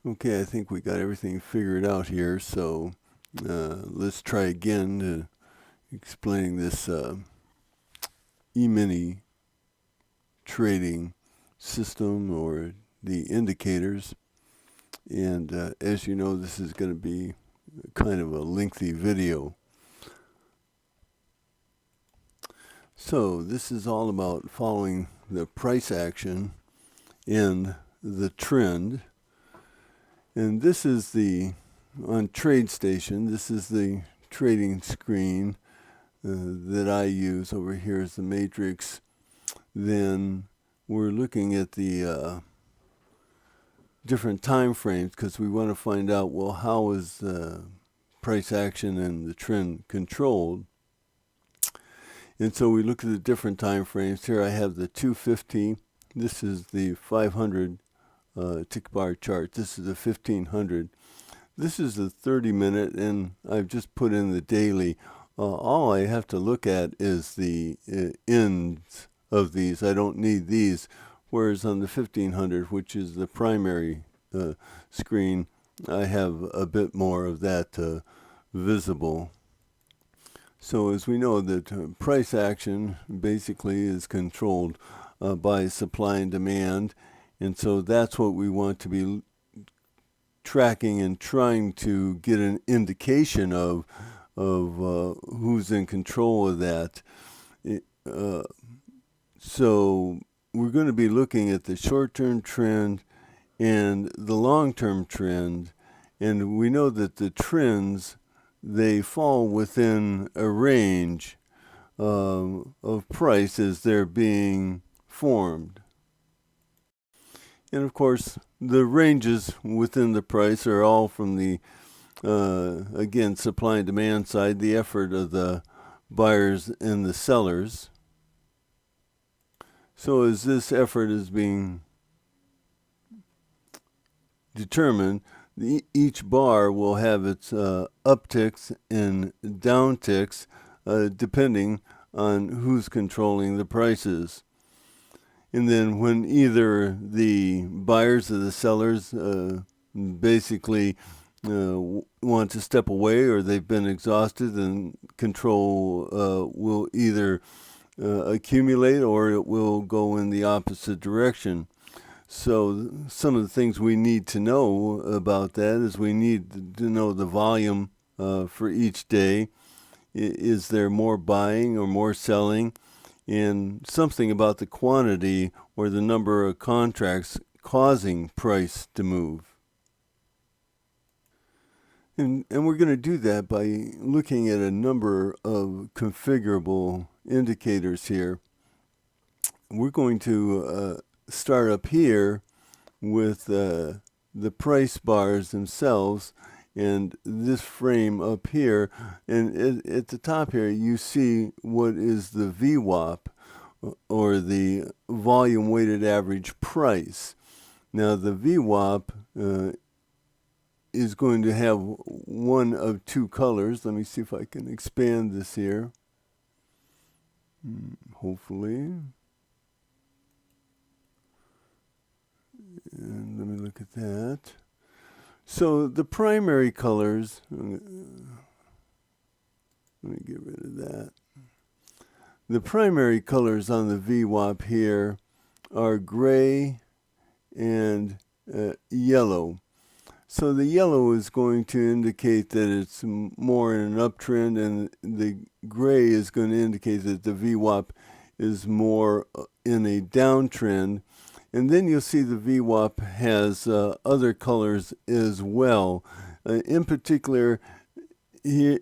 Okay, I think we got everything figured out here, so let's try again to explain this Emini trading system or the indicators. And as you know, this is going to be kind of a lengthy video. So this is all about following the price action and the trend. And this is on TradeStation, this is the trading screen that I use. Over here is the matrix. Then we're looking at the different time frames because we want to find out, well, how is the price action and the trend controlled? And so we look at the different time frames. Here I have the 250. This is the 500 tick bar chart. This is the 1500. This is the 30-minute, and I've just put in the daily. All I have to look at is the ends of these. I don't need these. Whereas on the 1500, which is the primary screen, I have a bit more of that visible. So as we know, that price action basically is controlled by supply and demand. And so that's what we want to be tracking and trying to get an indication of who's in control of that. So we're going to be looking at the short-term trend and the long-term trend. And we know that the trends, they fall within a range of price as they're being formed. And of course, the ranges within the price are all from the, again, supply and demand side, the effort of the buyers and the sellers. So as this effort is being determined, each bar will have its upticks and downticks depending on who's controlling the prices. And then when either the buyers or the sellers basically want to step away or they've been exhausted, then control will either accumulate or it will go in the opposite direction. So some of the things we need to know about that is we need to know the volume for each day. Is there more buying or more selling? And something about the quantity or the number of contracts causing price to move. And we're going to do that by looking at a number of configurable indicators here. We're going to start up here with the price bars themselves and this frame up here, and at the top here you see what is the VWAP, or the volume weighted average price. Now the VWAP is going to have one of two colors. Let me see if I can expand this here. Hopefully. And let me look at that. So the primary colors, let me get rid of that. The primary colors on the VWAP here are gray and yellow. So the yellow is going to indicate that it's more in an uptrend, and the gray is going to indicate that the VWAP is more in a downtrend. And then you'll see the VWAP has other colors as well. In particular, here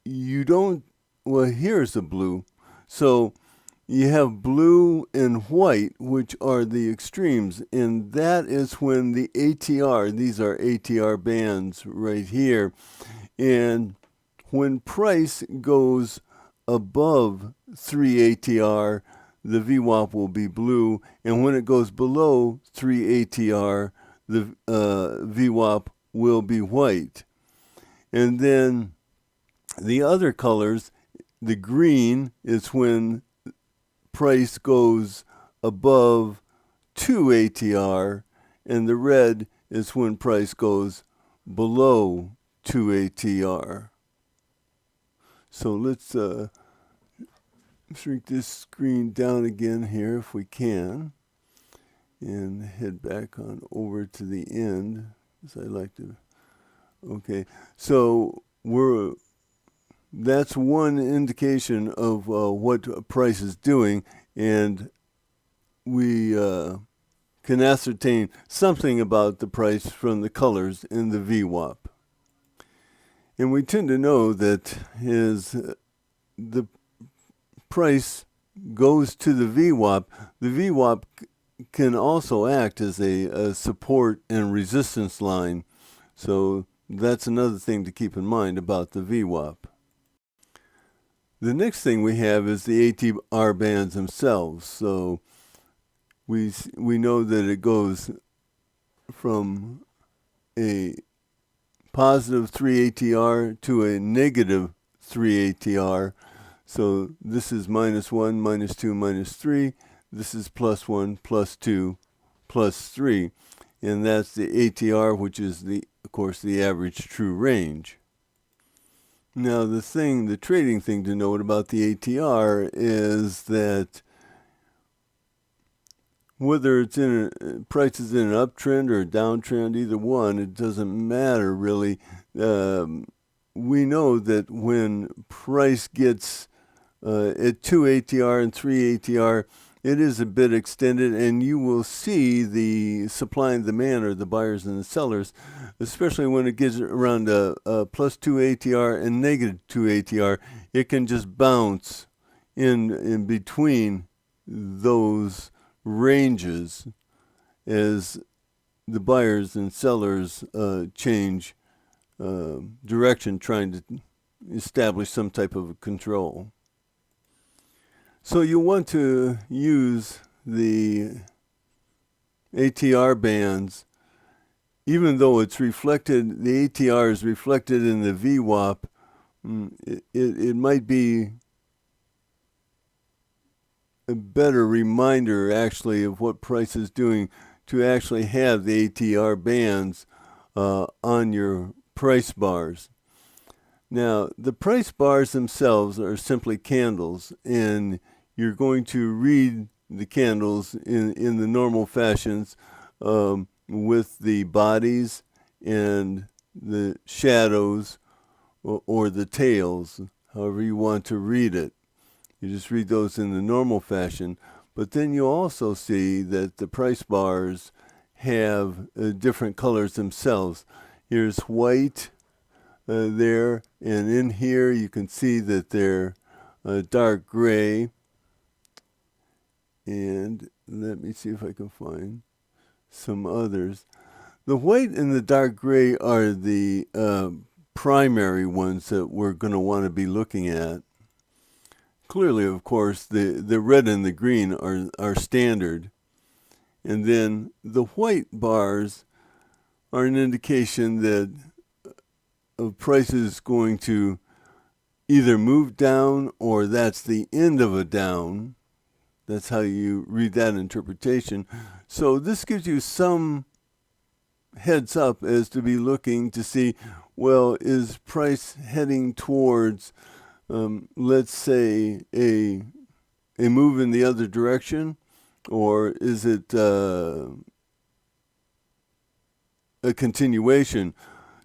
you don't, well, here's the blue. So you have blue and white, which are the extremes, and that is when the ATR, these are ATR bands right here, and when price goes above 3 ATR, the VWAP will be blue, and when it goes below 3 ATR, the VWAP will be white. And then the other colors, the green is when price goes above 2 ATR, and the red is when price goes below 2 ATR. So let's shrink this screen down again here if we can, and head back on over to the end, as I like to. Okay, so that's one indication of what price is doing, and we can ascertain something about the price from the colors in the VWAP. And we tend to know that as the price goes to the VWAP can also act as a support and resistance line. So that's another thing to keep in mind about the VWAP. The next thing we have is the ATR bands themselves. So we know that it goes from a positive 3 ATR to a negative 3 ATR. So this is -1, -2, -3. This is +1, +2, +3. And that's the ATR, which is, of course, the average true range. Now, the trading thing to note about the ATR is that whether it's price is in an uptrend or a downtrend, either one, it doesn't matter really. We know that when price gets at 2 ATR and 3 ATR, it is a bit extended, and you will see the supply and demand, or the buyers and the sellers, especially when it gets around a +2 ATR and -2 ATR, it can just bounce in between those ranges as the buyers and sellers change direction, trying to establish some type of control. So you want to use the ATR bands, even though it's reflected, the ATR is reflected in the VWAP. It might be a better reminder actually of what price is doing to actually have the ATR bands on your price bars. Now, the price bars themselves are simply candles, and you're going to read the candles in the normal fashions with the bodies and the shadows or the tails, however you want to read it. You just read those in the normal fashion. But then you also see that the price bars have different colors themselves. Here's white there, and in here you can see that they're dark gray. And let me see if I can find some others. The white and the dark gray are the primary ones that we're going to want to be looking at. Clearly, of course, the red and the green are standard. And then the white bars are an indication that price is going to either move down or that's the end of a down. That's how you read that interpretation. So this gives you some heads up as to be looking to see, well, is price heading towards, let's say, a move in the other direction, or is it a continuation?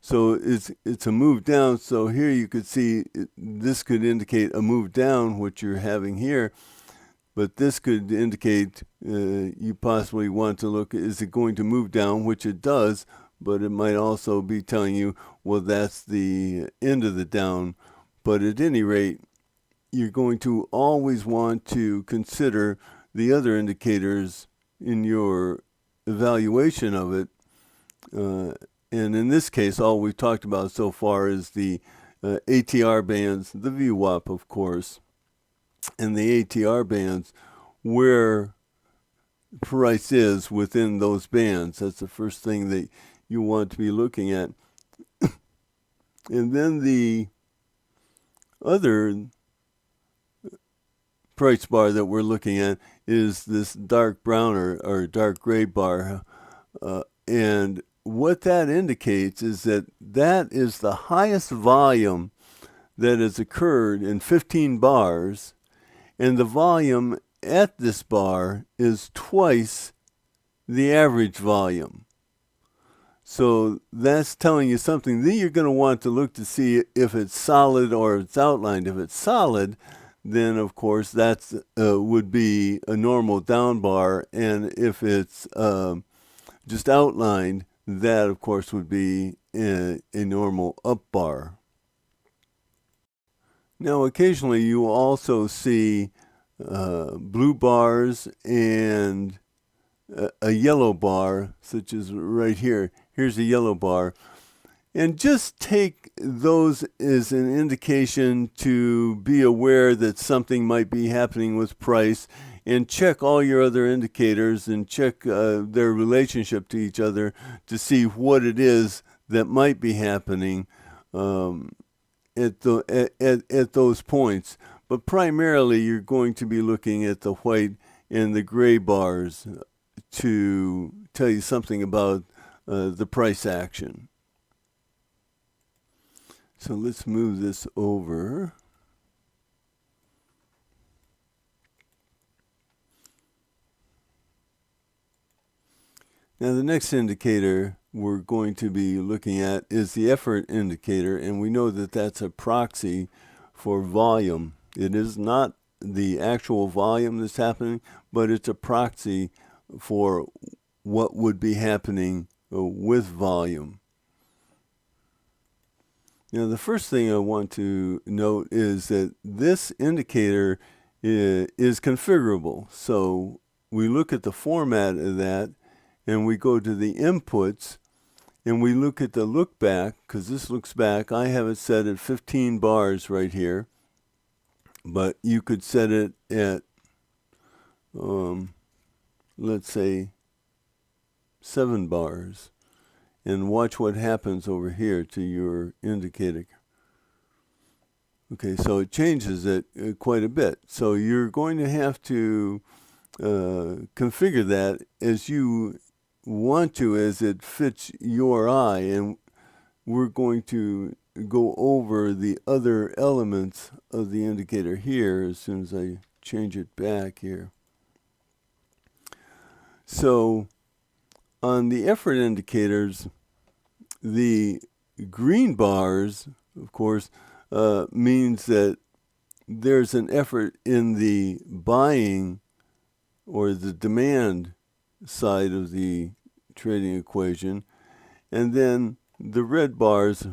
So it's a move down. So here you could see this could indicate a move down, which you're having here. But this could indicate you possibly want to look, is it going to move down, which it does, but it might also be telling you, well, that's the end of the down. But at any rate, you're going to always want to consider the other indicators in your evaluation of it. And in this case, all we've talked about so far is the ATR bands, the VWAP, of course, and the ATR bands, where price is within those bands. That's the first thing that you want to be looking at. And then the other price bar that we're looking at is this dark brown or dark gray bar. And what that indicates is that that is the highest volume that has occurred in 15 bars, and the volume at this bar is twice the average volume. So that's telling you something. Then you're going to want to look to see if it's solid or it's outlined. If it's solid, then of course that's would be a normal down bar, and if it's just outlined, that of course would be a normal up bar. Now occasionally you will also see blue bars and a yellow bar, such as right here. Here's a yellow bar. And just take those as an indication to be aware that something might be happening with price, and check all your other indicators and check their relationship to each other to see what it is that might be happening at those points. But primarily you're going to be looking at the white and the gray bars to tell you something about the price action. So let's move this over. Now the next indicator we're going to be looking at is the effort indicator, and we know that that's a proxy for volume. It is not the actual volume that's happening, but it's a proxy for what would be happening with volume. Now, the first thing I want to note is that this indicator is configurable. So we look at the format of that, and we go to the inputs, and we look at the look back, because this looks back. I have it set at 15 bars right here, but you could set it at, let's say, 7 bars. And watch what happens over here to your indicator. Okay, so it changes it quite a bit. So you're going to have to configure that as you want to, as it fits your eye. And we're going to go over the other elements of the indicator here as soon as I change it back here. So on the effort indicators, the green bars, of course, means that there's an effort in the buying or the demand side of the trading equation. And then the red bars,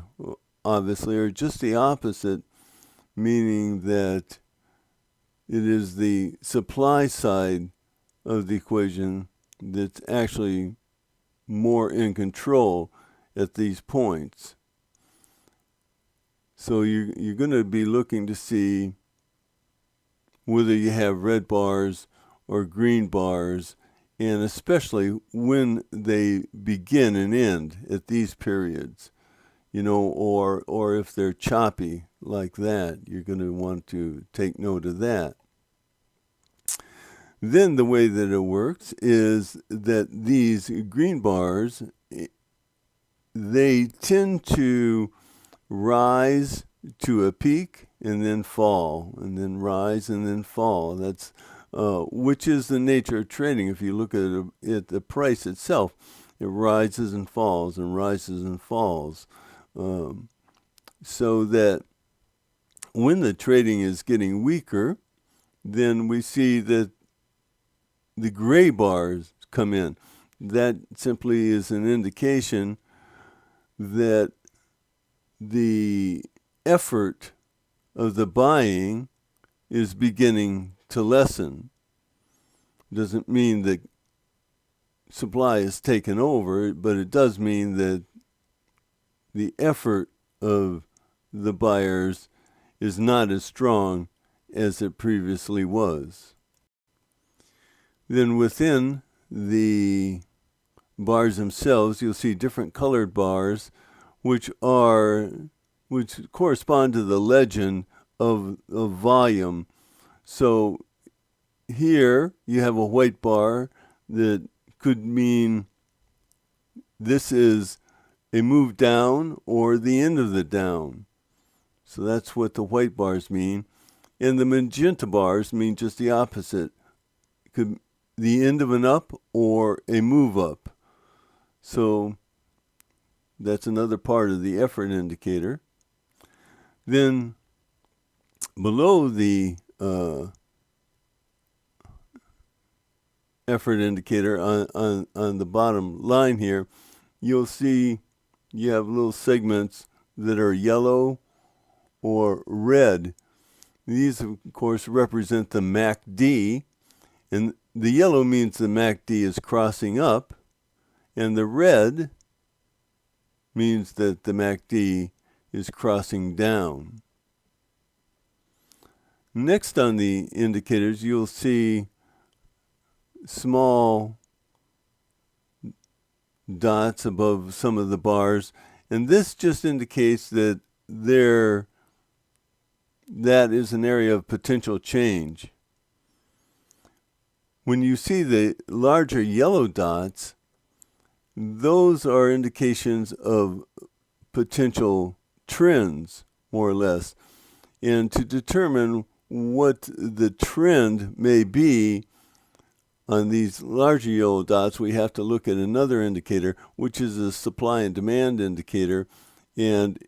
obviously, are just the opposite, meaning that it is the supply side of the equation that's actually more in control at these points. So you're going to be looking to see whether you have red bars or green bars, and especially when they begin and end at these periods, or if they're choppy like that, you're going to want to take note of that. Then the way that it works is that these green bars, they tend to rise to a peak and then fall, and then rise and then fall. That's which is the nature of trading. If you look at the price itself, it rises and falls and rises and falls. So that when the trading is getting weaker, then we see that the gray bars come in. That simply is an indication that the effort of the buying is beginning to lessen. Doesn't mean that supply is taken over, but it does mean that the effort of the buyers is not as strong as it previously was. Then within the bars themselves, you'll see different colored bars, which correspond to the legend of volume. So here you have a white bar that could mean this is a move down or the end of the down. So that's what the white bars mean. And the magenta bars mean just the opposite. It could the end of an up or a move up. So that's another part of the effort indicator. Then below the effort indicator on the bottom line here, you'll see you have little segments that are yellow or red. These, of course, represent the MACD, and the yellow means the MACD is crossing up, and the red means that the MACD is crossing down. Next on the indicators, you'll see small dots above some of the bars, and this just indicates that that is an area of potential change. When you see the larger yellow dots, those are indications of potential trends, more or less. And to determine what the trend may be on these larger yellow dots, we have to look at another indicator, which is a supply and demand indicator. And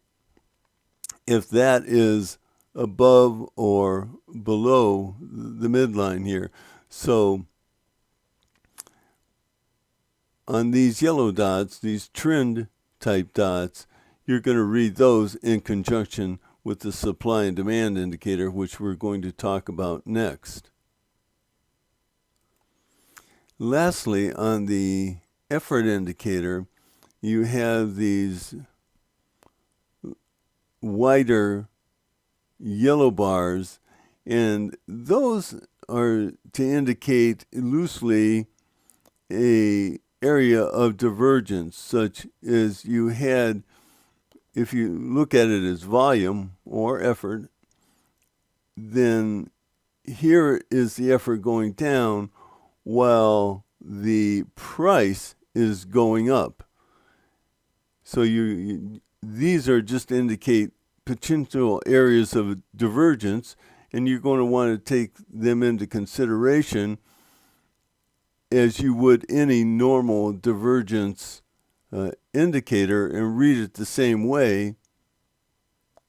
if that is above or below the midline here. So on these yellow dots, these trend type dots, you're going to read those in conjunction with the supply and demand indicator, which we're going to talk about next. Lastly, on the effort indicator, you have these wider yellow bars, and those are to indicate loosely a area of divergence, such as you had, if you look at it as volume or effort, then here is the effort going down while the price is going up. So these are just to indicate potential areas of divergence, and you're going to want to take them into consideration as you would any normal divergence indicator, and read it the same way.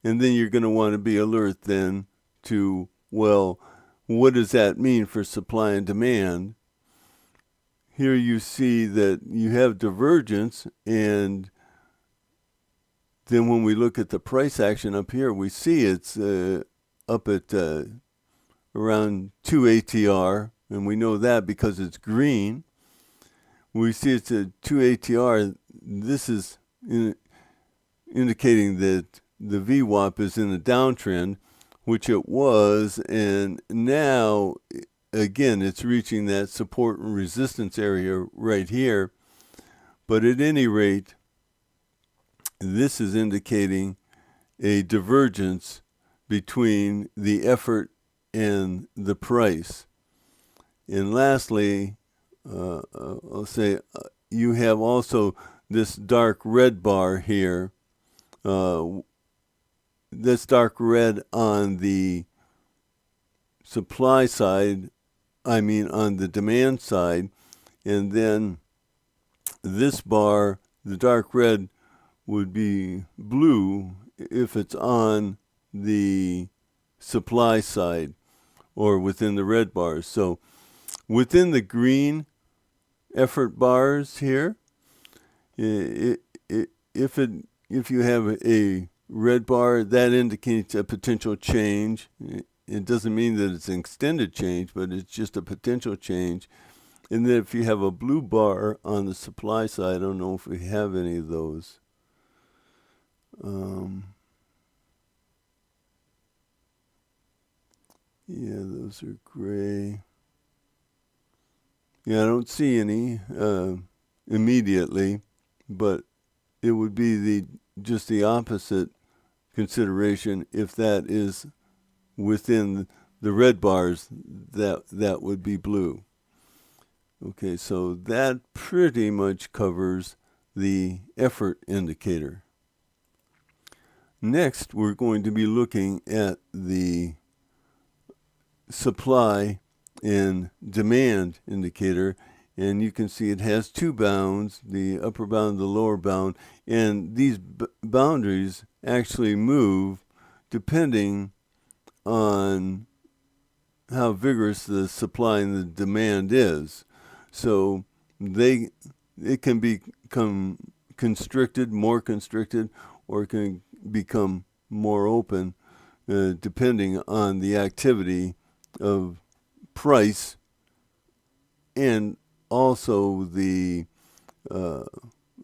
And then you're going to want to be alert then to, well, what does that mean for supply and demand? Here you see that you have divergence, and then when we look at the price action up here, we see it's up at around 2 ATR, and we know that because it's green. We see it's at 2 ATR. This is indicating that the VWAP is in a downtrend, which it was, and now again it's reaching that support and resistance area right here. But at any rate, this is indicating a divergence between the effort and the price. And lastly, I'll say you have also this dark red bar here. This dark red on the supply side, on the demand side, and then this bar, the dark red, would be blue if it's on the supply side or within the red bars. So within the green effort bars here, if you have a red bar, that indicates a potential change. It doesn't mean that it's an extended change, but it's just a potential change. And then if you have a blue bar on the supply side, I don't know if we have any of those. Yeah, those are gray. Yeah, I don't see any immediately, but it would be just the opposite consideration. If that is within the red bars, that would be blue. Okay, so that pretty much covers the effort indicator. Next, we're going to be looking at the supply and demand indicator, and you can see it has two bounds, the upper bound and the lower bound, and these boundaries actually move depending on how vigorous the supply and the demand is. So it can become constricted, more constricted, or it can become more open depending on the activity of price and also the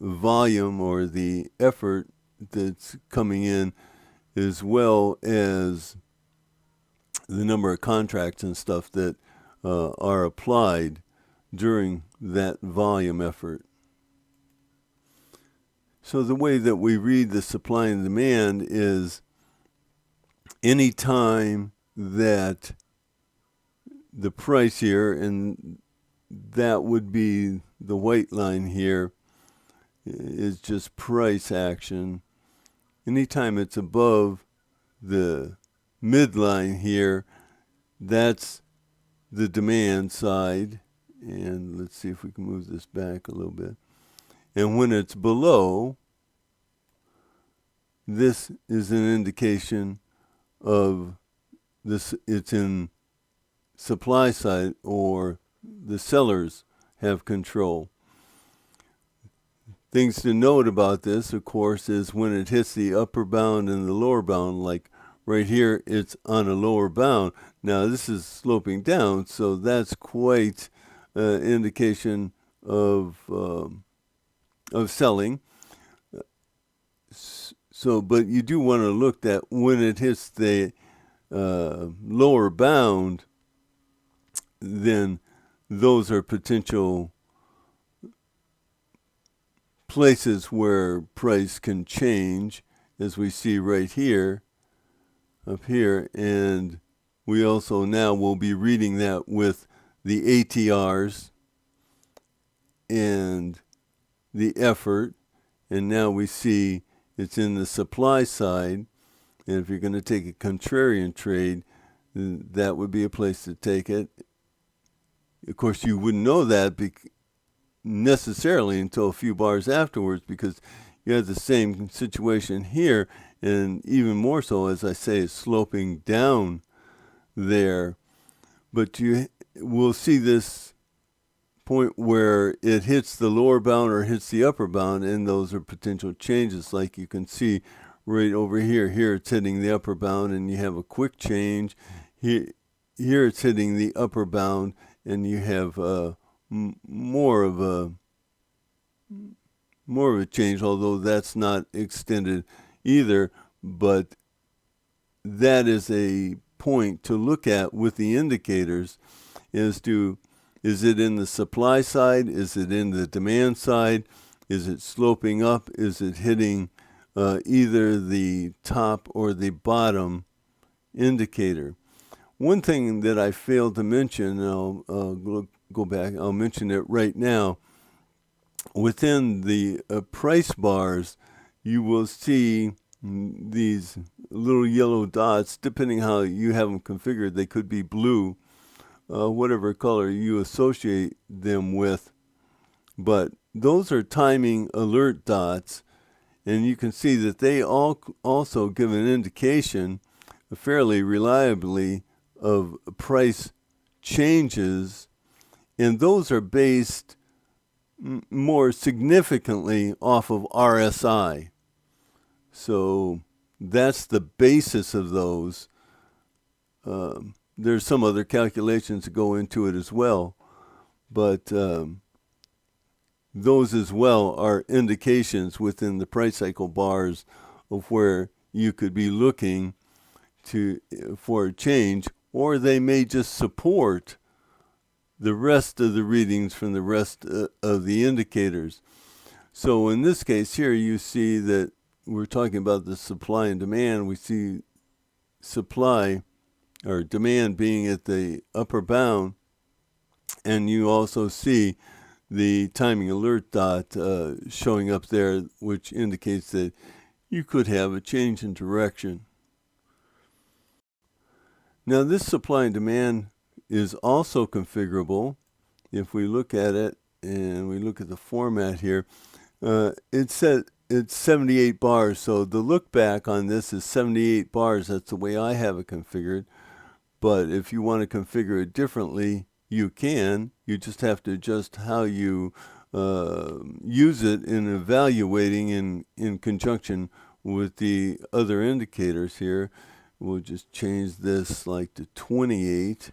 volume or the effort that's coming in, as well as the number of contracts and stuff that are applied during that volume effort. So the way that we read the supply and demand is any time that the price here, and that would be the white line here, is just price action. Anytime it's above the midline here, that's the demand side. And let's see if we can move this back a little bit. And when it's below, this is an indication of this, it's in supply side, or the sellers have control. Things to note about this, of course, is when it hits the upper bound and the lower bound, like right here, it's on a lower bound. Now this is sloping down, so that's quite an indication of selling. So, but you do want to look at when it hits the lower bound, then those are potential places where price can change, as we see right here, up here. And we also now will be reading that with the ATRs and the effort. And now we see it's in the supply side. And if you're going to take a contrarian trade, that would be a place to take it. Of course, you wouldn't know that necessarily until a few bars afterwards, because you have the same situation here, and even more so, as I say, it's sloping down there. But you will see this point where it hits the lower bound or hits the upper bound, and those are potential changes. Like you can see right over here. Here it's hitting the upper bound, and you have a quick change. Here it's hitting the upper bound, and you have more of a change, although that's not extended either. But that is a point to look at with the indicators, is it in the supply side? Is it in the demand side? Is it sloping up? Is it hitting either the top or the bottom indicator? One thing that I failed to mention, and I'll go back, I'll mention it right now. Within the price bars, you will see these little yellow dots. Depending how you have them configured, they could be blue, whatever color you associate them with. But those are timing alert dots, and you can see that they also give an indication fairly reliably of price changes, and those are based more significantly off of RSI. So that's the basis of those. There's some other calculations that go into it as well, but those as well are indications within the price cycle bars of where you could be looking for a change, or they may just support the rest of the readings from the rest of the indicators. So in this case here, you see that we're talking about the supply and demand. We see supply or demand being at the upper bound, and you also see the timing alert dot showing up there, which indicates that you could have a change in direction. Now this supply and demand is also configurable. If we look at it and we look at the format here, it's 78 bars, so the look back on this is 78 bars. That's the way I have it configured. But if you want to configure it differently, you can. You just have to adjust how you use it in evaluating in conjunction with the other indicators here. We'll just change this like to 28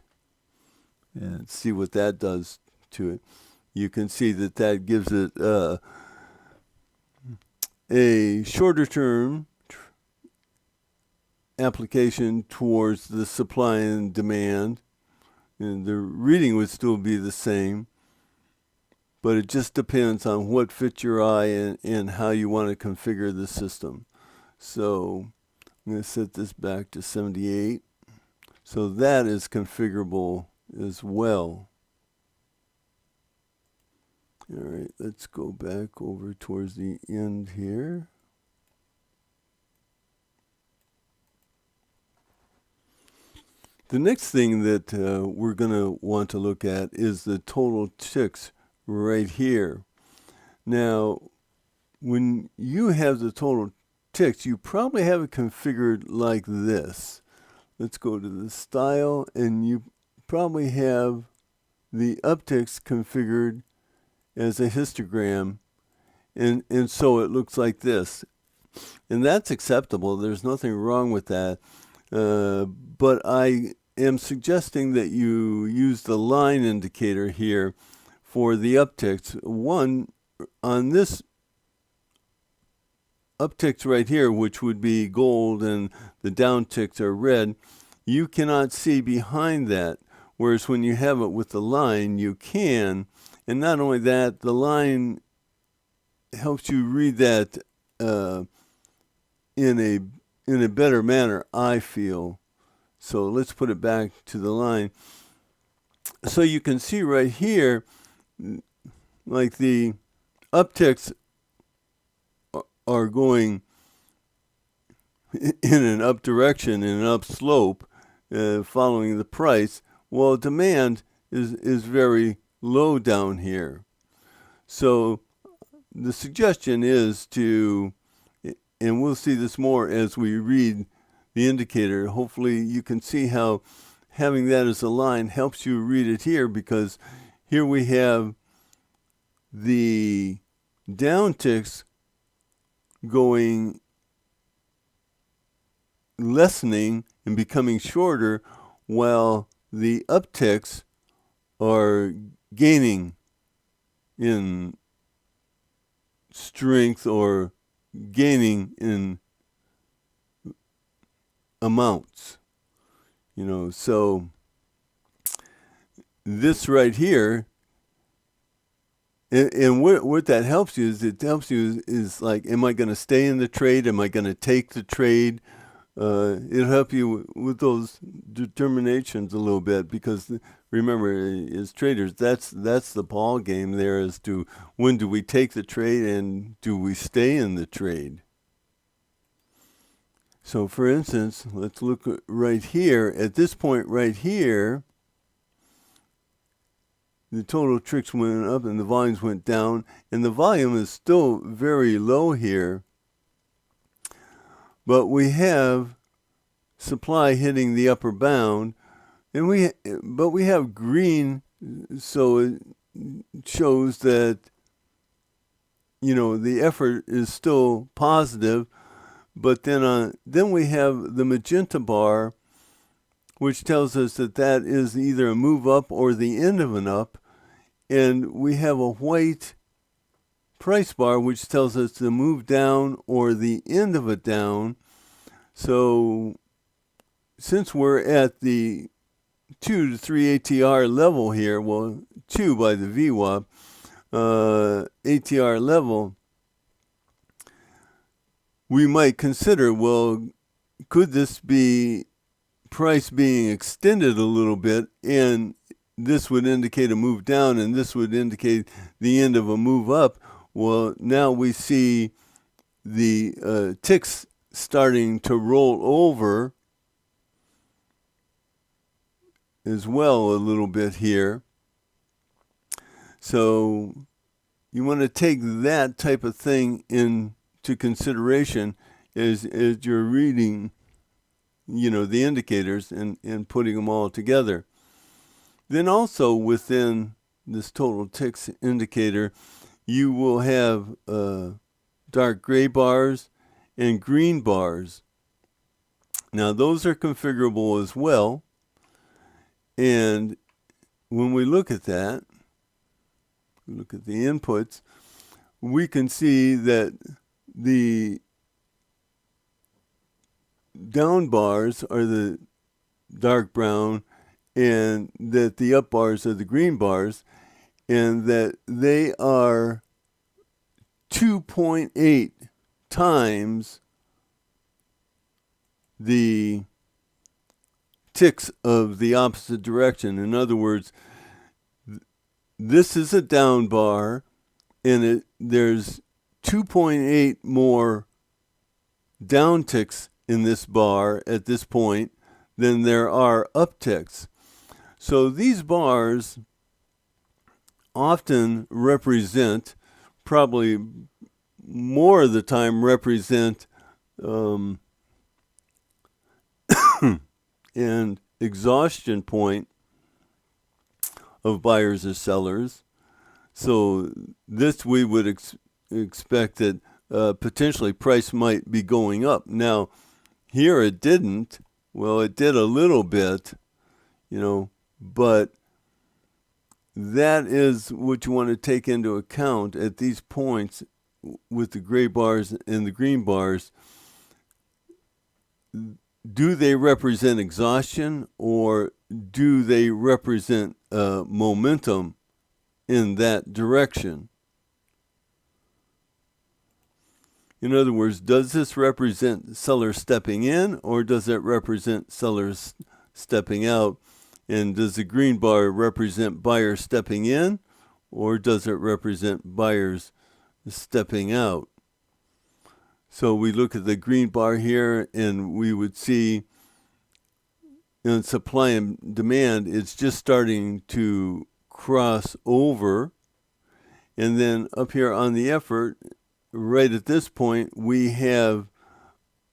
and see what that does to it. You can see that that gives it a shorter term application towards the supply and demand. And the reading would still be the same, but it just depends on what fits your eye and how you want to configure the system. So I'm going to set this back to 78. So that is configurable as well. All right, let's go back over towards the end here. The next thing that we're going to want to look at is the total ticks right here. Now, when you have the total ticks, you probably have it configured like this. Let's go to the style, and you probably have the upticks configured as a histogram, and so it looks like this. And that's acceptable. There's nothing wrong with that. But I am suggesting that you use the line indicator here for the upticks. One, on this upticks right here, which would be gold, and the downticks are red, you cannot see behind that. Whereas when you have it with the line, you can. And not only that, the line helps you read that in a better manner, I feel. So let's put it back to the line. So you can see right here, like the upticks are going in an up direction, in an up slope, following the price. Well, demand is very low down here. So the suggestion is to, and we'll see this more as we read the indicator. Hopefully you can see how having that as a line helps you read it here, because here we have the downticks going, lessening and becoming shorter, while the upticks are gaining in strength or gaining in amounts. You know, so this right here, and what that helps you is, it helps you is like, am I going to stay in the trade? Am I going to take the trade? It'll help you with those determinations a little bit, because remember, as traders, that's the ball game there, as to when do we take the trade and do we stay in the trade. So for instance, let's look right here. At this point right here, the total tricks went up and the volumes went down, and the volume is still very low here. But we have supply hitting the upper bound, and we have green, so it shows that, you know, the effort is still positive. But then we have the magenta bar, which tells us that that is either a move up or the end of an up, and we have a white price bar, which tells us the move down or the end of a down. So since we're at the 2 to 3 ATR level here, well, 2 by the VWAP, ATR level, we might consider, well, could this be price being extended a little bit, and this would indicate a move down and this would indicate the end of a move up. Well, now we see the ticks starting to roll over as well a little bit here. So you want to take that type of thing into consideration as you're reading, the indicators and putting them all together. Then also within this total ticks indicator, you will have dark gray bars and green bars. Now those are configurable as well. And when we look at that, look at the inputs, we can see that the down bars are the dark brown and that the up bars are the green bars, and that they are 2.8 times the ticks of the opposite direction. In other words, this is a down bar, and there's 2.8 more down ticks in this bar at this point than there are up ticks. So these bars often represent, probably more of the time represent an exhaustion point of buyers or sellers. So this we would expect that potentially price might be going up. Now, here it didn't. Well, it did a little bit, but that is what you want to take into account at these points with the gray bars and the green bars. Do they represent exhaustion, or do they represent momentum in that direction? In other words, does this represent sellers stepping in, or does it represent sellers stepping out? And does the green bar represent buyers stepping in, or does it represent buyers stepping out? So we look at the green bar here, and we would see in supply and demand, it's just starting to cross over. And then up here on the effort, right at this point, we have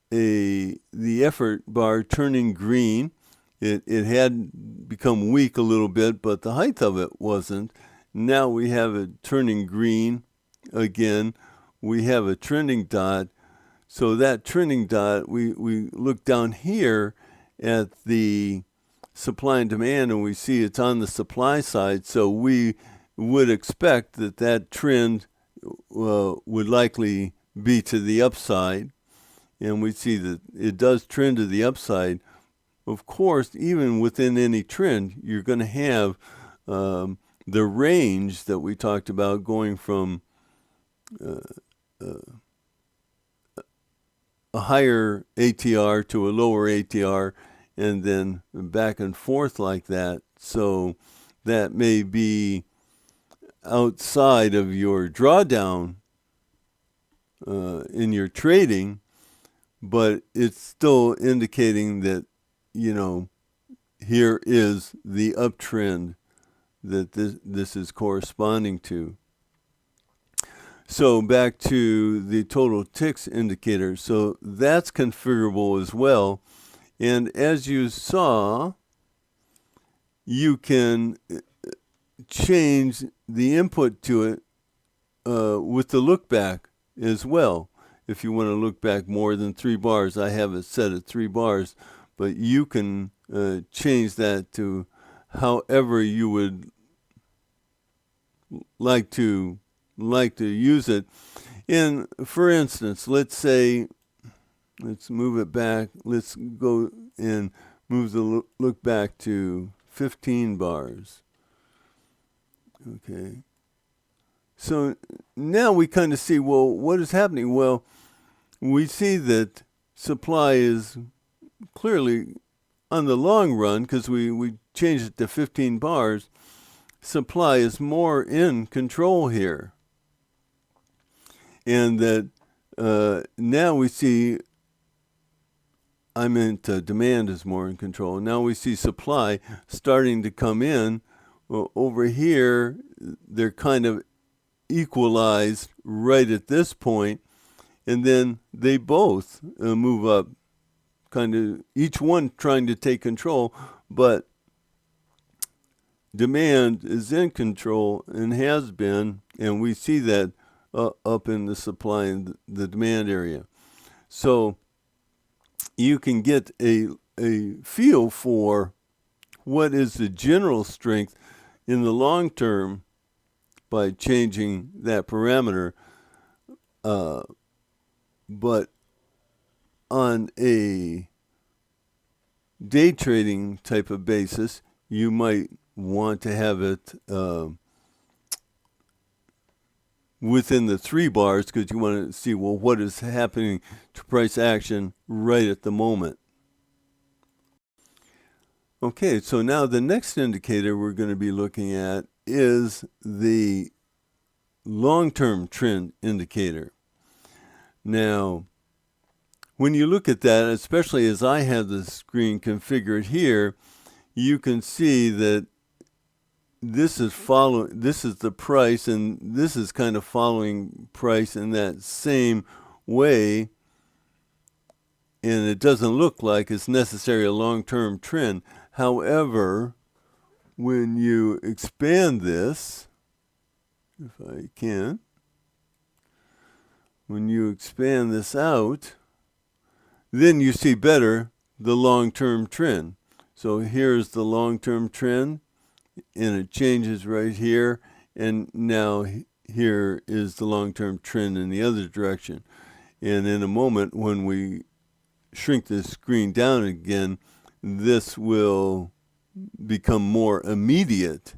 the effort bar turning green. It had become weak a little bit, but the height of it wasn't. Now we have it turning green again. We have a trending dot. So that trending dot, we look down here at the supply and demand, and we see it's on the supply side. So we would expect that trend would likely be to the upside. And we see that it does trend to the upside. Of course, even within any trend, you're going to have the range that we talked about going from a higher ATR to a lower ATR, and then back and forth like that. So that may be outside of your drawdown in your trading, but it's still indicating that, here is the uptrend that this is corresponding to. So back to the total ticks indicator. So that's configurable as well. And as you saw, you can change the input to it with the look back as well. If you want to look back more than 3 bars, I have it set at 3 bars, but you can change that to however you would like to use it. And for instance, let's move it back. Let's go and move the look back to 15 bars. Okay. So now we kind of see, well, what is happening? Well, we see that supply is clearly on the long run, because we changed it to 15 bars, supply is more in control here. And that now we see, I meant demand is more in control. Now we see supply starting to come in. Well, over here, they're kind of equalized right at this point, and then they both move up, kind of each one trying to take control, but demand is in control and has been, and we see that up in the supply and the demand area. So you can get a feel for what is the general strength in the long term by changing that parameter. But on a day trading type of basis, you might want to have it within the 3 bars, because you want to see, well, what is happening to price action right at the moment. Okay, so now the next indicator we're going to be looking at is the long-term trend indicator. Now, when you look at that, especially as I have the screen configured here, you can see that this is the price, and this is kind of following price in that same way, and it doesn't look like it's necessarily a long-term trend. However, when you expand this, if I can, when you expand this out, then you see better the long-term trend. So here's the long-term trend, and it changes right here, and now here is the long-term trend in the other direction. And in a moment, when we shrink this screen down again, this will become more immediate.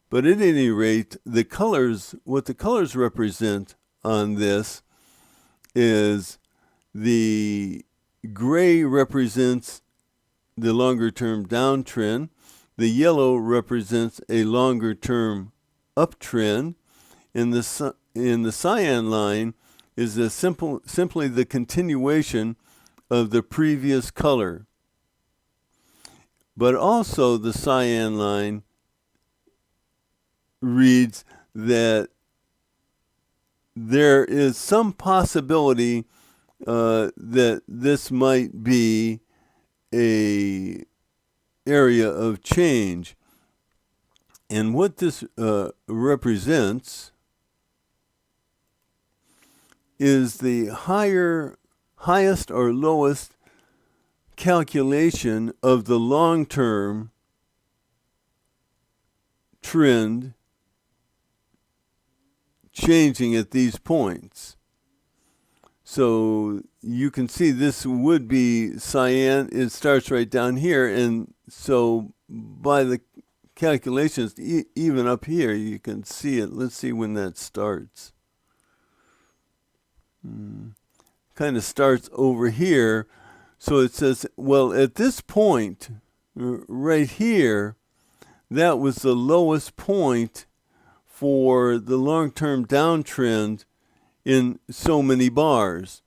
But at any rate, the colors, what the colors represent on this is the gray represents the longer-term downtrend. The yellow represents a longer-term uptrend, and the cyan line is simply the continuation of the previous color. But also the cyan line reads that there is some possibility that this might be a area of change. And what this represents is the highest or lowest calculation of the long-term trend changing at these points. So you can see this would be cyan. It starts right down here, and so by the calculations, even up here, you can see it. Let's see when that starts. Kind of starts over here. So it says, well, at this point, right here, that was the lowest point for the long-term downtrend in so many bars.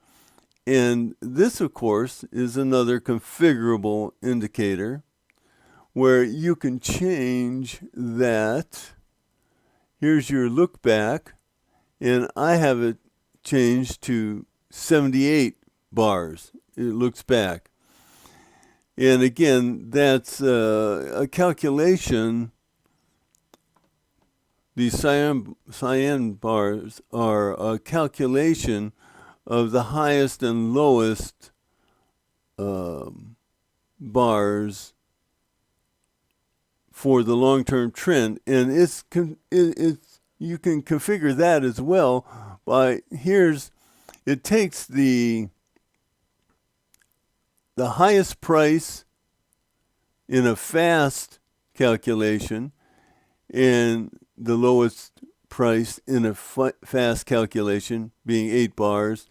And this, of course, is another configurable indicator where you can change that. Here's your look back, and I have it changed to 78 bars. It looks back. And again, that's a calculation. These cyan bars are a calculation of the highest and lowest bars for the long-term trend, and it's you can configure that as well by it takes the highest price in a fast calculation and the lowest price in a fast calculation, being 8 bars,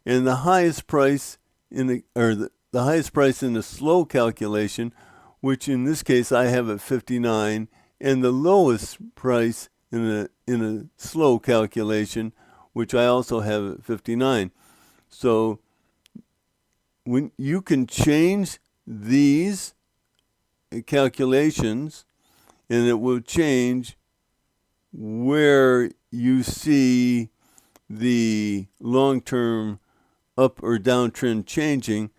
and the highest price in the highest price in a slow calculation, which in this case I have at 59, and the lowest price in a slow calculation, which I also have at 59. So when you can change these calculations, and it will change where you see the long-term up or down trend changing,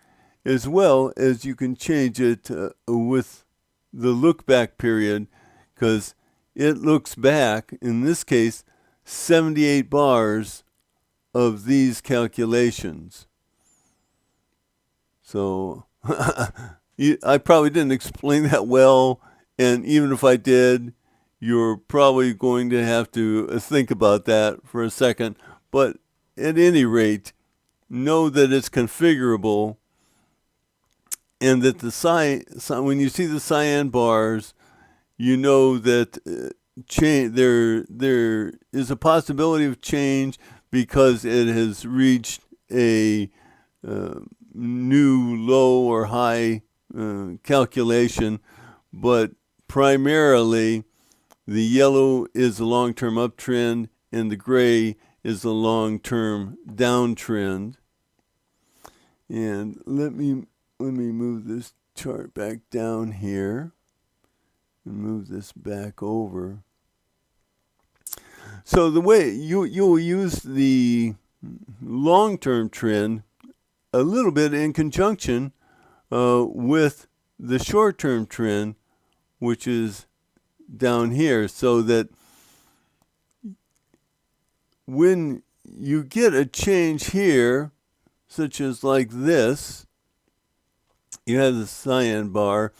as well as you can change it with the look back period, because it looks back, in this case, 78 bars of these calculations. So I probably didn't explain that well, and even if I did, you're probably going to have to think about that for a second. But at any rate, know that it's configurable, and that when you see the cyan bars, you know that there is a possibility of change because it has reached a new low or high calculation, but primarily the yellow is a long-term uptrend and the gray is a long-term downtrend. And let me move this chart back down here and move this back over. So the way you'll use the long-term trend a little bit in conjunction with the short-term trend, which is down here, so that when you get a change here, such as like this, you have the cyan bar.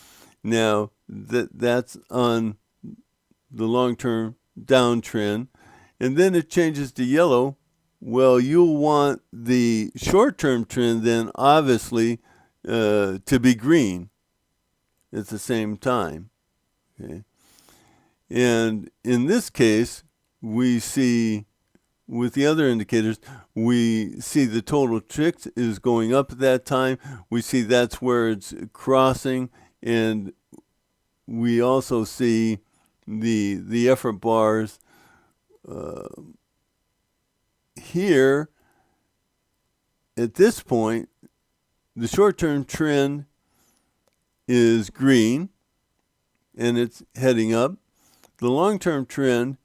Now that's on the long-term downtrend, and then it changes to yellow. Well, you'll want the short-term trend then obviously to be green at the same time. Okay. And in this case, we see, with the other indicators, we see the total tick is going up at that time. We see that's where it's crossing, and we also see the effort bars here. At this point, the short-term trend is green, and it's heading up. The long-term trend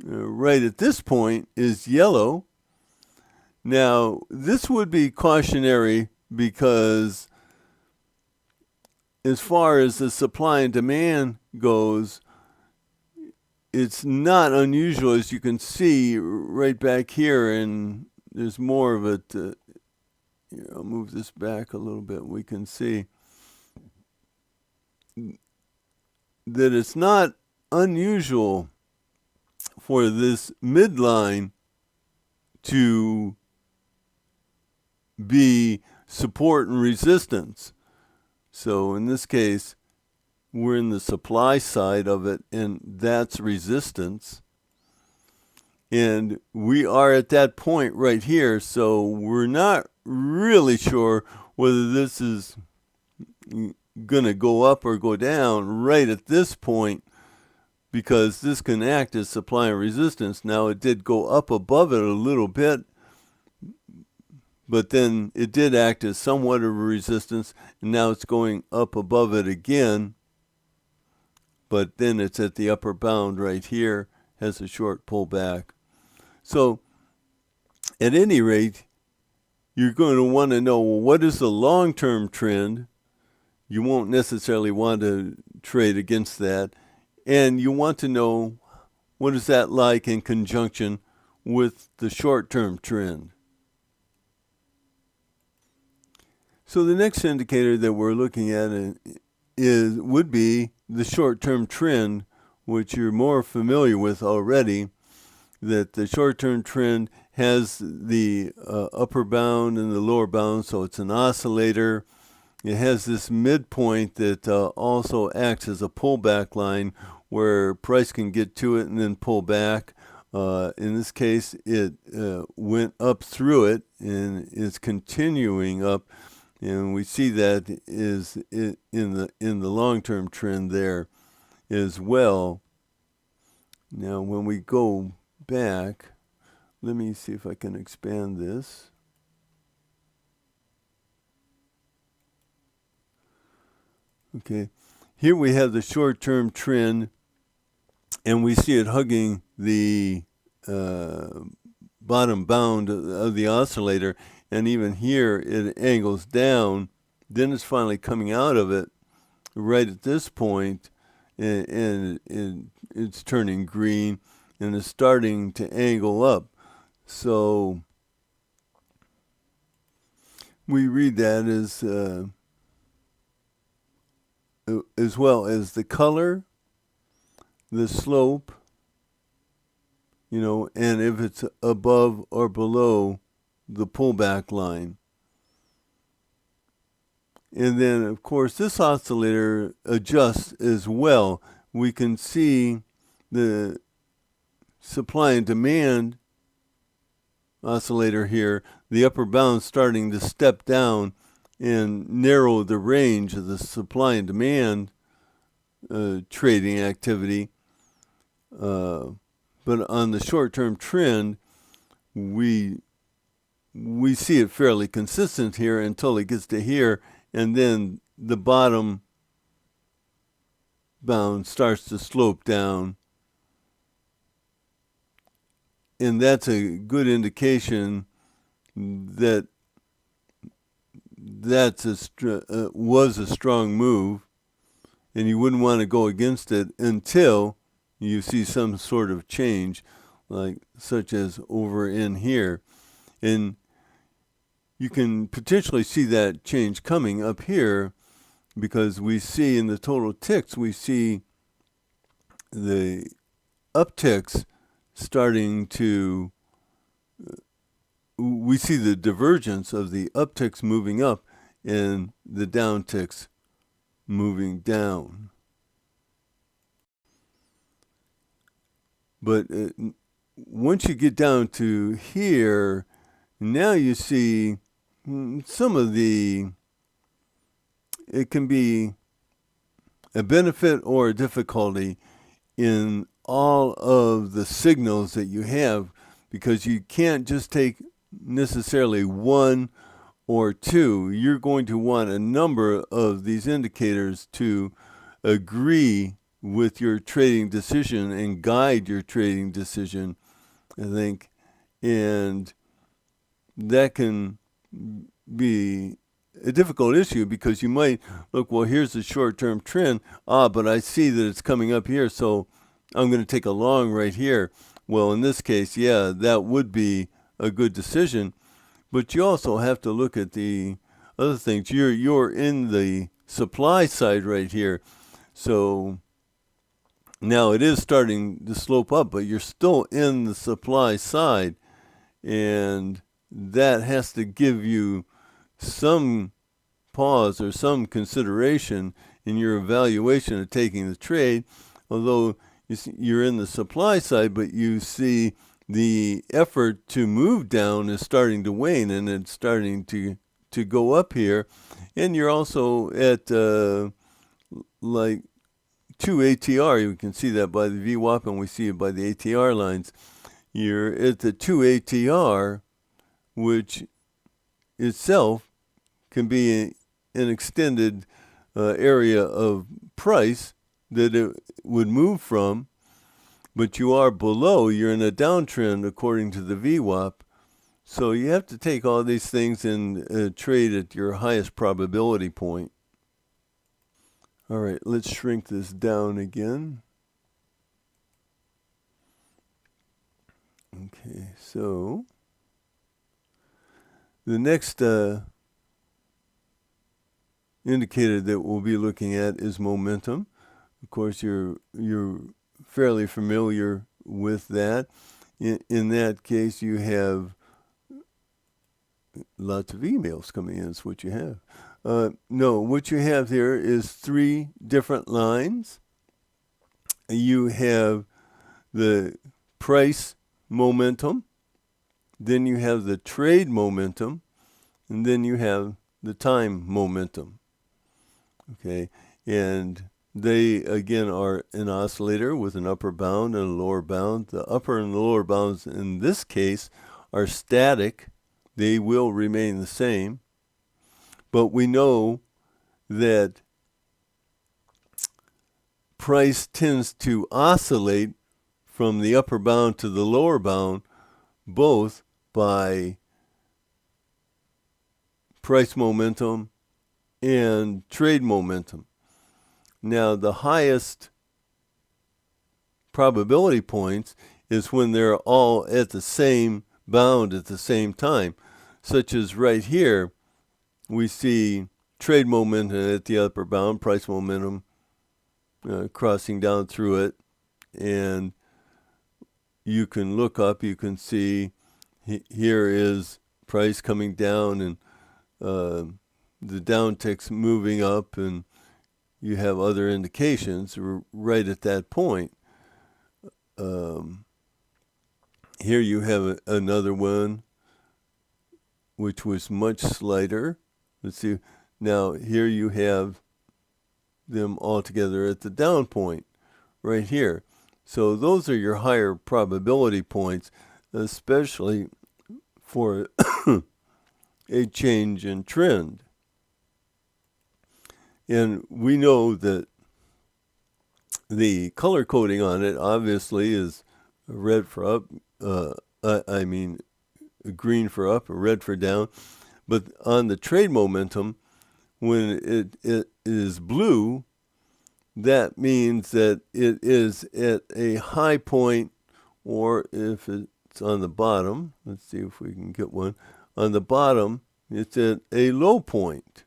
right at this point is yellow. Now, this would be cautionary because as far as the supply and demand goes, it's not unusual, as you can see right back here, and there's more of it. I'll move this back a little bit. We can see that it's not unusual for this midline to be support and resistance. So in this case, we're in the supply side of it, and that's resistance. And we are at that point right here, so we're not really sure whether this is going to go up or go down right at this point, because this can act as supply and resistance. Now, it did go up above it a little bit, but then it did act as somewhat of a resistance, and now it's going up above it again. But then it's at the upper bound right here, has a short pullback. So at any rate, you're going to want to know, well, what is the long-term trend? You won't necessarily want to trade against that. And you want to know, what is that like in conjunction with the short-term trend? So the next indicator that we're looking at would be the short-term trend, which you're more familiar with already, that the short-term trend has the upper bound and the lower bound, so it's an oscillator. It has this midpoint that also acts as a pullback line where price can get to it and then pull back. In this case, it went up through it and is continuing up, and we see that is in the long-term trend there. as well. Now, when we go back, let me see if I can expand this. Okay, here we have the short-term trend, and we see it hugging the bottom bound of the oscillator, and even here it angles down. Then it's finally coming out of it right at this point, and it's turning green, and it's starting to angle up. So we read that as well as the color, the slope, and if it's above or below the pullback line. And then, of course, this oscillator adjusts as well. We can see the supply and demand oscillator here, the upper bound starting to step down and narrow the range of the supply and demand trading activity. But on the short-term trend, we see it fairly consistent here until it gets to here, and then the bottom bound starts to slope down. And that's a good indication that was a strong move, and you wouldn't want to go against it until you see some sort of change, such as over in here. And you can potentially see that change coming up here, because we see in the total ticks, we see the upticks starting to, we see the divergence of the upticks moving up and the downticks moving down. But once you get down to here, now you see some of it can be a benefit or a difficulty in all of the signals that you have, because you can't just take necessarily one or two. You're going to want a number of these indicators to agree with your trading decision and guide your trading decision, I think. And that can be a difficult issue, because you might look, well, here's the short-term trend, but I see that it's coming up here, so I'm going to take a long right here. Well, in this case, yeah, that would be a good decision, but you also have to look at the other things. You're in the supply side right here, so now it is starting to slope up, but you're still in the supply side, and that has to give you some pause or some consideration in your evaluation of taking the trade. Although you're in the supply side, but you see the effort to move down is starting to wane, and it's starting to go up here. And you're also at like 2 ATR. You can see that by the VWAP, and we see it by the ATR lines. You're at the 2 ATR, which itself can be an extended area of price that it would move from, but you are below, you're in a downtrend according to the VWAP. So you have to take all these things and trade at your highest probability point. All right, let's shrink this down again. Okay, so the next indicator that we'll be looking at is momentum. Of course, you're fairly familiar with that. In that case, you have lots of emails coming in. That's what you have. No, what you have here is 3 different lines. You have the price momentum, then you have the trade momentum, and then you have the time momentum. Okay, and they again are an oscillator with an upper bound and a lower bound. The upper and the lower bounds in this case are static. They will remain the same. But we know that price tends to oscillate from the upper bound to the lower bound, both by price momentum and trade momentum. Now, the highest probability points is when they're all at the same bound at the same time, such as right here, we see trade momentum at the upper bound, price momentum crossing down through it, and you can look up, you can see here is price coming down and the down ticks moving up, and you have other indications right at that point. Here you have another one which was much slighter. Let's see. Now here you have them all together at the down point right here. So those are your higher probability points, especially for a change in trend. And we know that the color coding on it obviously is red for up, green for up, or red for down. But on the trade momentum, when it is blue, that means that it is at a high point, or if it's on the bottom, let's see if we can get one. On the bottom, it's at a low point.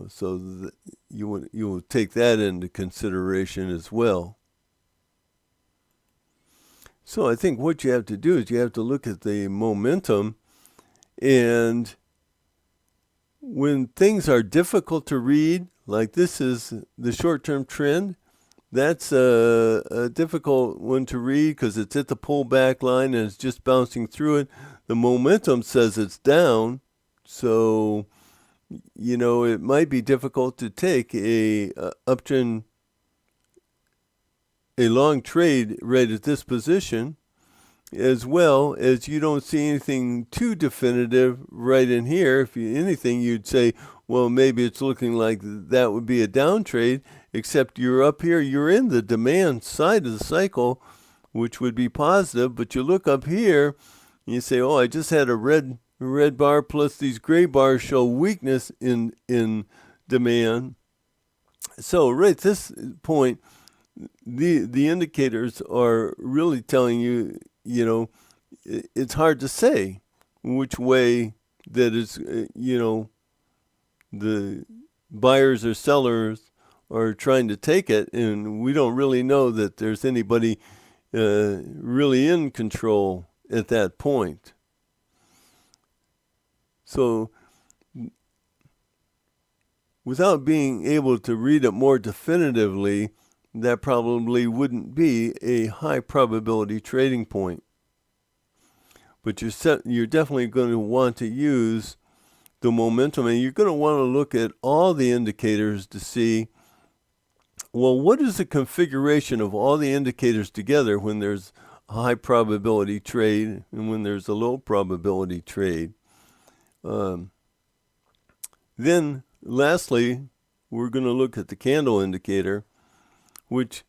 So you will take that into consideration as well. So I think what you have to do is you have to look at the momentum, and when things are difficult to read, like this is the short-term trend, that's a difficult one to read because it's at the pullback line and it's just bouncing through it. The momentum says it's down, so it might be difficult to take a uptrend, a long trade right at this position, as well as you don't see anything too definitive right in here. If anything, you'd say, well, maybe it's looking like that would be a down trade, except you're up here, you're in the demand side of the cycle, which would be positive, but you look up here and you say, oh, I just had a red bar plus these gray bars show weakness in demand. So right at this point, the indicators are really telling you, it's hard to say which way that is, the buyers or sellers are trying to take it, and we don't really know that there's anybody really in control at that point. So without being able to read it more definitively, that probably wouldn't be a high probability trading point. But you're definitely going to want to use the momentum, and you're going to want to look at all the indicators to see, well, what is the configuration of all the indicators together when there's a high probability trade and when there's a low probability trade. Then lastly, we're going to look at the candle indicator, which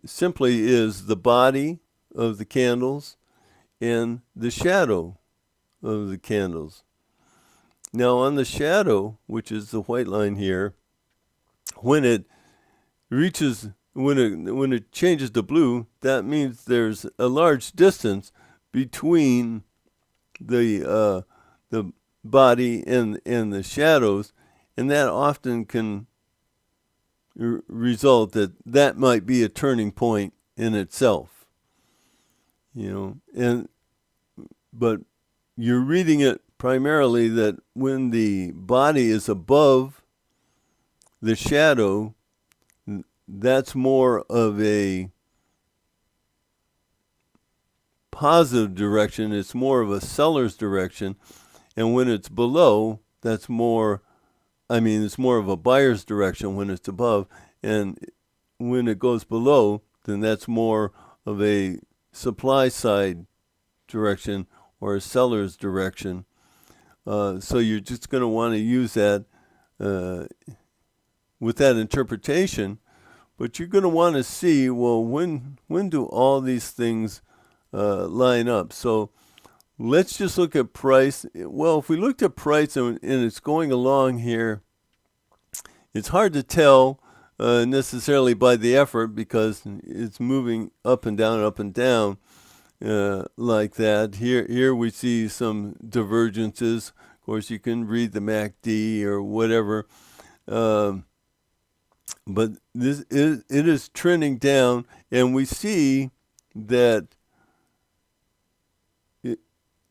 simply is the body of the candles and the shadow of the candles. Now on the shadow, which is the white line here, when it changes to blue, that means there's a large distance between the body and the shadows, and that often can result that might be a turning point in itself. But you're reading it primarily that when the body is above the shadow, that's more of a positive direction. It's more of a seller's direction. And when it's below, that's more I mean, it's more of a buyer's direction when it's above, and when it goes below, then that's more of a supply side direction or a seller's direction. So you're just going to want to use that with that interpretation, but you're going to want to see, well, when do all these things line up? So let's just look at price. Well, if we looked at price and it's going along here, it's hard to tell necessarily by the effort because it's moving up and down, like that. Here we see some divergences. Of course, you can read the MACD or whatever. But it is trending down, and we see that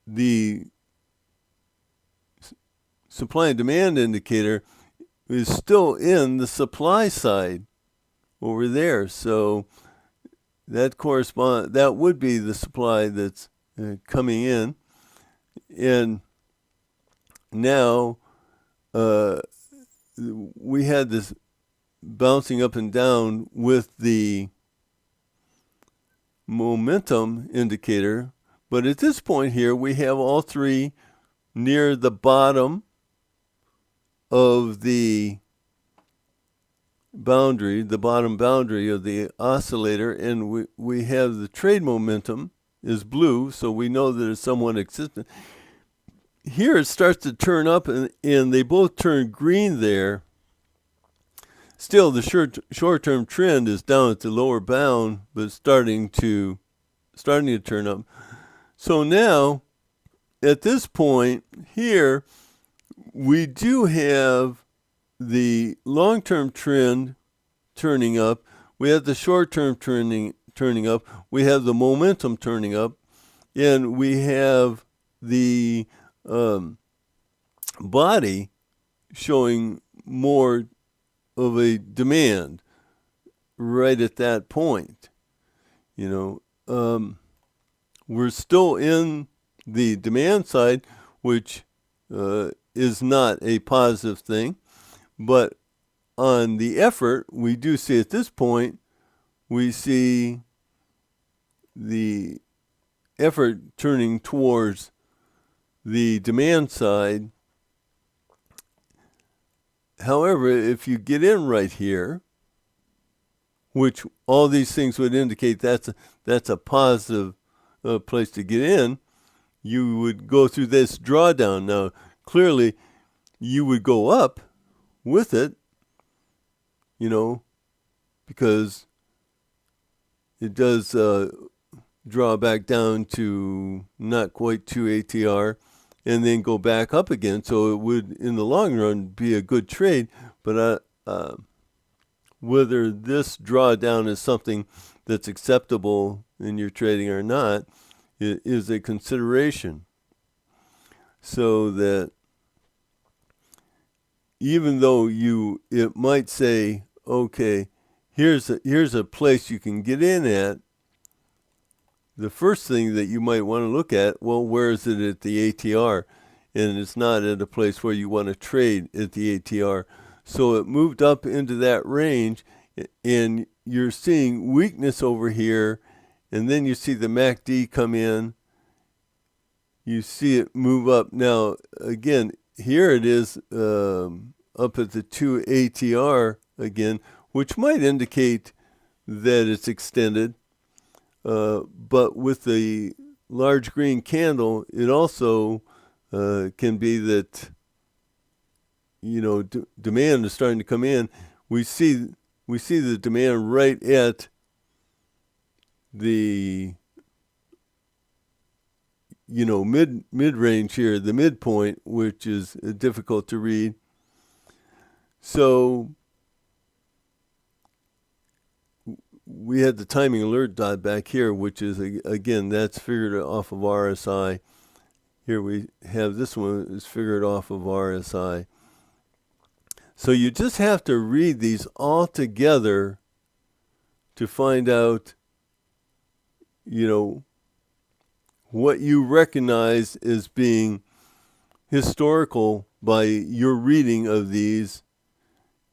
the supply and demand indicator is still in the supply side over there. So that would be the supply that's coming in. And now we had this bouncing up and down with the momentum indicator, but at this point here we have all three near the bottom of the bottom boundary of the oscillator, and we have the trade momentum is blue, so we know that it's somewhat consistent. Here it starts to turn up, and they both turn green there. Still, the short-term trend is down at the lower bound, but starting to turn up. So now, at this point here, we do have the long-term trend turning up. We have the short-term turning up. We have the momentum turning up, and we have the body showing more of a demand right at that point. We're still in the demand side, which is not a positive thing, but on the effort, we do see at this point, we see the effort turning towards the demand side. However, if you get in right here, which all these things would indicate that's a positive place to get in, you would go through this drawdown. Now, clearly, you would go up with it, because it does draw back down to not quite 2 ATR and then go back up again. So it would, in the long run, be a good trade. But whether this drawdown is something that's acceptable in your trading or not is a consideration. So that even though it might say, okay, here's a place you can get in at, the first thing that you might want to look at, well, where is it at the ATR? And it's not at a place where you want to trade at the ATR. So it moved up into that range, and you're seeing weakness over here, and then you see the MACD come in. You see it move up. Now, again, here it is up at the 2 ATR again, which might indicate that it's extended. But with the large green candle, it also can be that demand is starting to come in. We see the demand right at the mid range here, the midpoint, which is difficult to read. So we had the timing alert dot back here, which is, again, that's figured off of RSI. Here we have this one is figured off of RSI. So you just have to read these all together to find out, what you recognize as being historical by your reading of these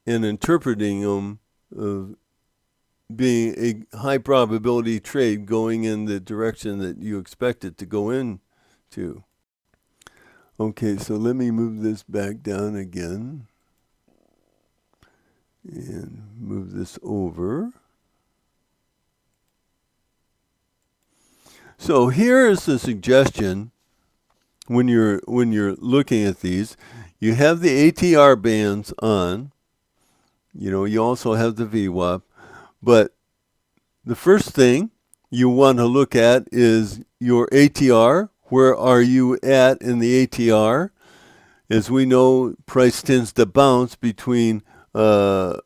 and interpreting them of being a high probability trade going in the direction that you expect it to go into. Okay, so let me move this back down again and move this over. So here is the suggestion when you're looking at these. You have the ATR bands on. You also have the VWAP, but the first thing you want to look at is your ATR. Where are you at in the ATR? As we know, price tends to bounce between a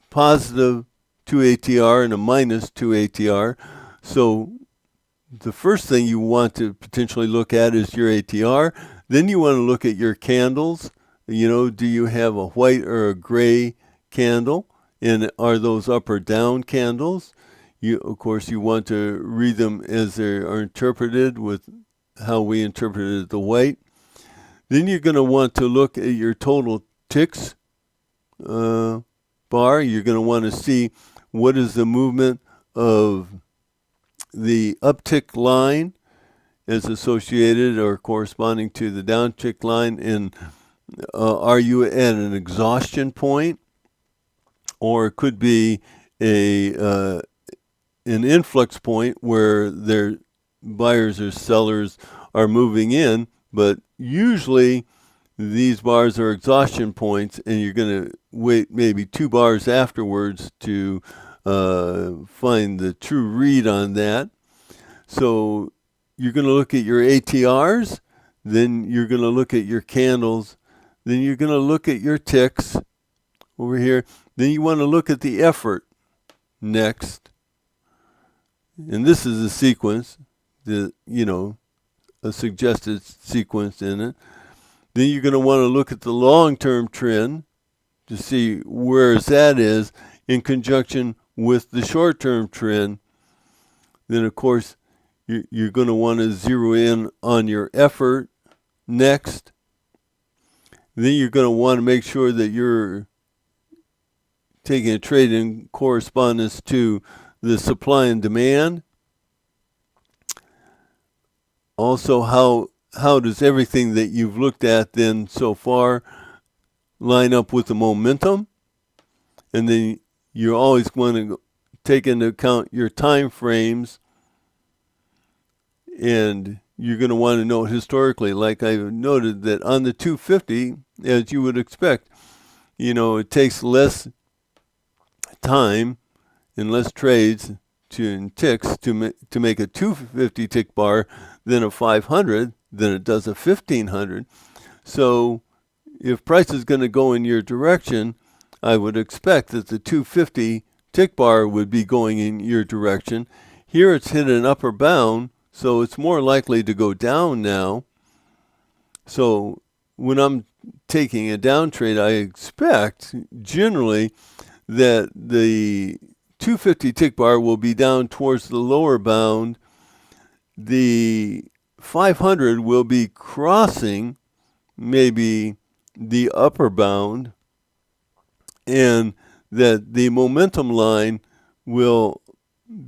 positive 2 ATR and a minus 2 ATR. So the first thing you want to potentially look at is your ATR. Then you want to look at your candles. Do you have a white or a gray candle? And are those up or down candles? Of course, you want to read them as they are interpreted with how we interpreted the white. Then you're going to want to look at your total ticks bar. You're going to want to see what is the movement of the uptick line as associated or corresponding to the downtick line, and are you at an exhaustion point, or it could be an influx point where their buyers or sellers are moving in, but usually these bars are exhaustion points, and you're going to wait maybe 2 bars afterwards to find the true read on that. So you're going to look at your ATRs, then you're going to look at your candles, then you're going to look at your ticks over here. Then you want to look at the effort next. And this is a sequence, a suggested sequence in it. Then you're going to want to look at the long-term trend to see where that is in conjunction with the short-term trend. Then, of course, you're going to want to zero in on your effort next. Then you're going to want to make sure that you're taking a trade in correspondence to the supply and demand. Also, how does everything that you've looked at then so far line up with the momentum? And then you're always going to take into account your time frames, and you're going to want to note historically, like I noted, that on the 250, as you would expect, it takes less time and less trades in ticks to make a 250 tick bar than a 500 than it does a 1500. So if price is going to go in your direction, I would expect that the 250 tick bar would be going in your direction. Here it's hit an upper bound, so it's more likely to go down now. So when I'm taking a down trade, I expect generally that the 250 tick bar will be down towards the lower bound. The 500 will be crossing maybe the upper bound, and that the momentum line will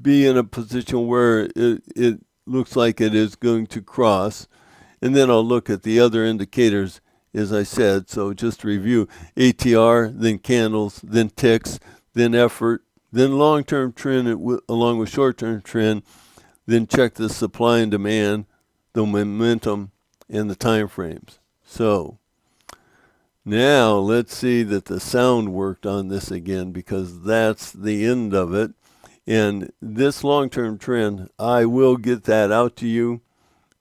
be in a position where it looks like it is going to cross. And then I'll look at the other indicators, as I said. So just to review: ATR, then candles, then ticks, then effort, then long-term trend along with short-term trend, then check the supply and demand, the momentum, and the time frames. So now let's see that the sound worked on this again, because that's the end of it. And this long-term trend, I will get that out to you.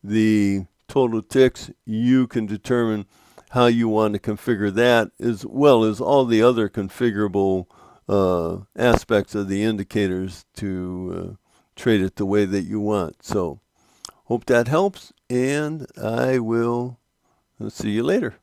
The total ticks, you can determine how you want to configure that, as well as all the other configurable aspects of the indicators to trade it the way that you want. So hope that helps, and I will see you later.